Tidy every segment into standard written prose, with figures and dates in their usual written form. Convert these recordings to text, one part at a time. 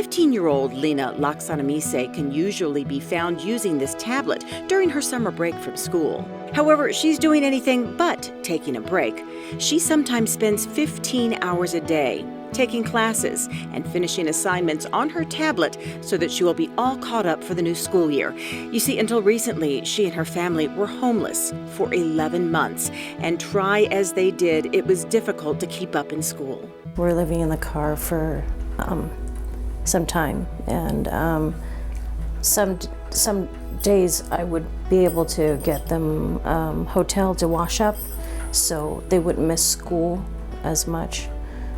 15-year-old Lena Laksanamisay can usually be found using this tablet during her summer break from school. However, she's doing anything but taking a break. She sometimes spends 15 hours a day taking classes and finishing assignments on her tablet so that she will be all caught up for the new school year. You see, until recently, she and her family were homeless for 11 months, and try as they did, it was difficult to keep up in school. We're living in the car for some time, and some days I would be able to get them hotel to wash up so they wouldn't miss school as much.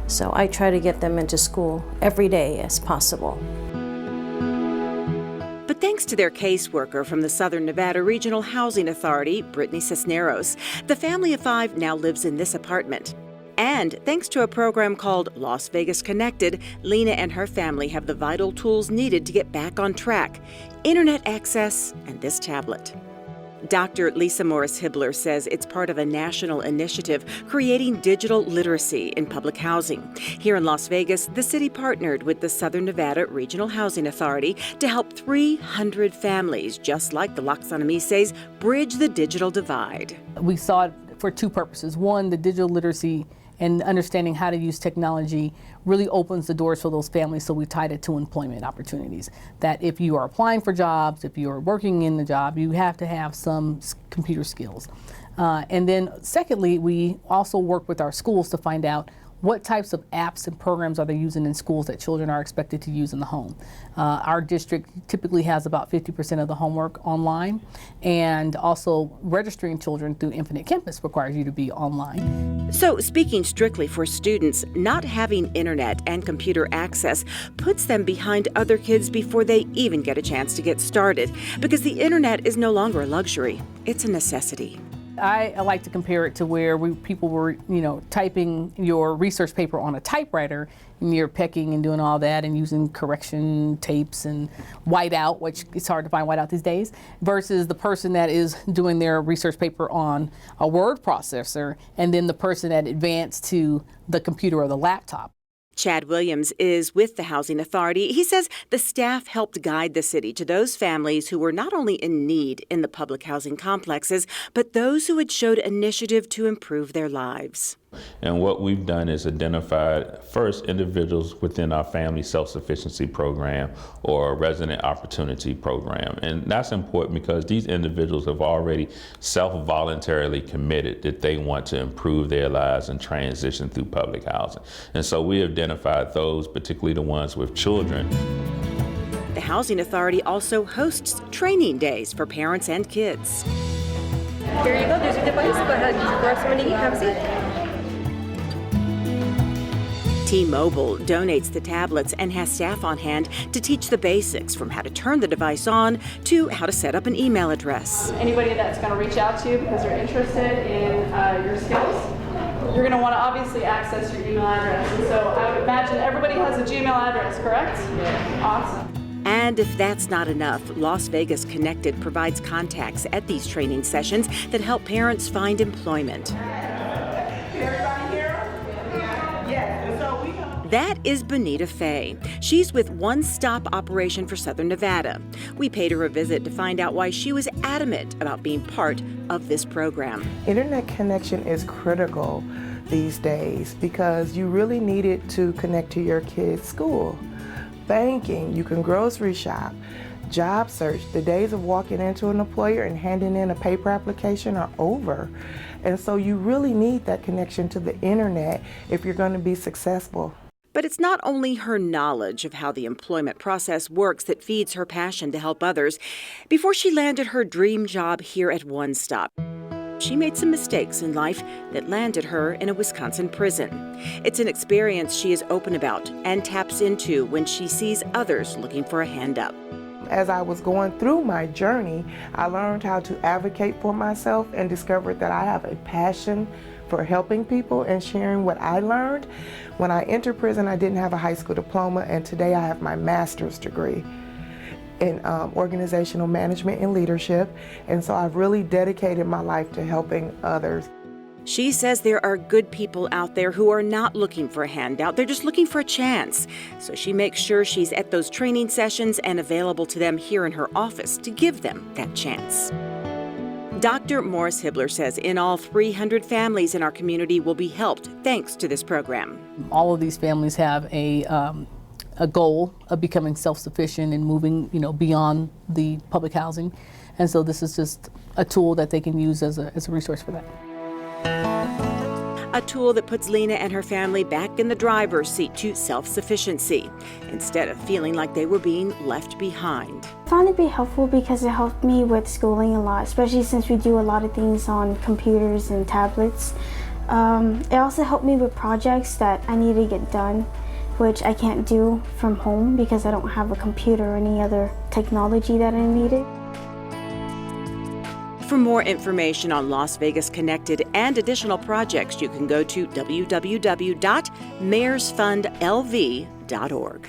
So I try to get them into school every day as possible. But thanks to their caseworker from the Southern Nevada Regional Housing Authority, Brittany Cisneros, the family of 5 now lives in this apartment. And thanks to a program called Las Vegas Connected, Lena and her family have the vital tools needed to get back on track: internet access and this tablet. Dr. Lisa Morris Hibbler says it's part of a national initiative creating digital literacy in public housing. Here in Las Vegas, the city partnered with the Southern Nevada Regional Housing Authority to help 300 families, just like the Laksanamisays, bridge the digital divide. We saw it for 2 purposes. One, the digital literacy and understanding how to use technology really opens the doors for those families, so we tied it to employment opportunities. That if you are applying for jobs, if you are working in the job, you have to have some computer skills. And then secondly, we also work with our schools to find out what types of apps and programs are they using in schools that children are expected to use in the home. Our district typically has about 50% of the homework online, and also registering children through Infinite Campus requires you to be online. So speaking strictly for students, not having internet and computer access puts them behind other kids before they even get a chance to get started, because the internet is no longer a luxury, it's a necessity. I like to compare it to where people were, typing your research paper on a typewriter, and you're pecking and doing all that and using correction tapes and whiteout, which it's hard to find whiteout these days, versus the person that is doing their research paper on a word processor, and then the person that advanced to the computer or the laptop. Chad Williams is with the Housing Authority. He says the staff helped guide the city to those families who were not only in need in the public housing complexes, but those who had showed initiative to improve their lives. And what we've done is identified first individuals within our family self-sufficiency program or resident opportunity program. And that's important because these individuals have already self-voluntarily committed that they want to improve their lives and transition through public housing. And so we identified those, particularly the ones with children. The Housing Authority also hosts training days for parents and kids. Here you go, there's your device. Go ahead, grab something to eat, have a seat. T-Mobile donates the tablets and has staff on hand to teach the basics, from how to turn the device on to how to set up an email address. Anybody that's going to reach out to you because they're interested in your skills, you're going to want to obviously access your email address. And so I would imagine everybody has a Gmail address, correct? Yeah. Awesome. And if that's not enough, Las Vegas Connected provides contacts at these training sessions that help parents find employment. That is Bonita Fay. She's with One Stop Operation for Southern Nevada. We paid her a visit to find out why she was adamant about being part of this program. Internet connection is critical these days because you really need it to connect to your kids' school. Banking, you can grocery shop, job search. The days of walking into an employer and handing in a paper application are over. And so you really need that connection to the internet if you're going to be successful. But it's not only her knowledge of how the employment process works that feeds her passion to help others. Before she landed her dream job here at One Stop, she made some mistakes in life that landed her in a Wisconsin prison. It's an experience she is open about and taps into when she sees others looking for a hand up. As I was going through my journey, I learned how to advocate for myself and discovered that I have a passion for helping people and sharing what I learned. When I entered prison, I didn't have a high school diploma, and today I have my master's degree in organizational management and leadership. And so I've really dedicated my life to helping others. She says there are good people out there who are not looking for a handout. They're just looking for a chance. So she makes sure she's at those training sessions and available to them here in her office to give them that chance. Dr. Morris Hibbler says in all 300 families in our community will be helped thanks to this program. All of these families have a goal of becoming self-sufficient and moving, beyond the public housing. And so this is just a tool that they can use as a resource for that. A tool that puts Lena and her family back in the driver's seat to self-sufficiency, instead of feeling like they were being left behind. I found it to be helpful because it helped me with schooling a lot, especially since we do a lot of things on computers and tablets. It also helped me with projects that I need to get done, which I can't do from home because I don't have a computer or any other technology that I needed. For more information on Las Vegas Connected and additional projects, you can go to www.mayorsfundlv.org.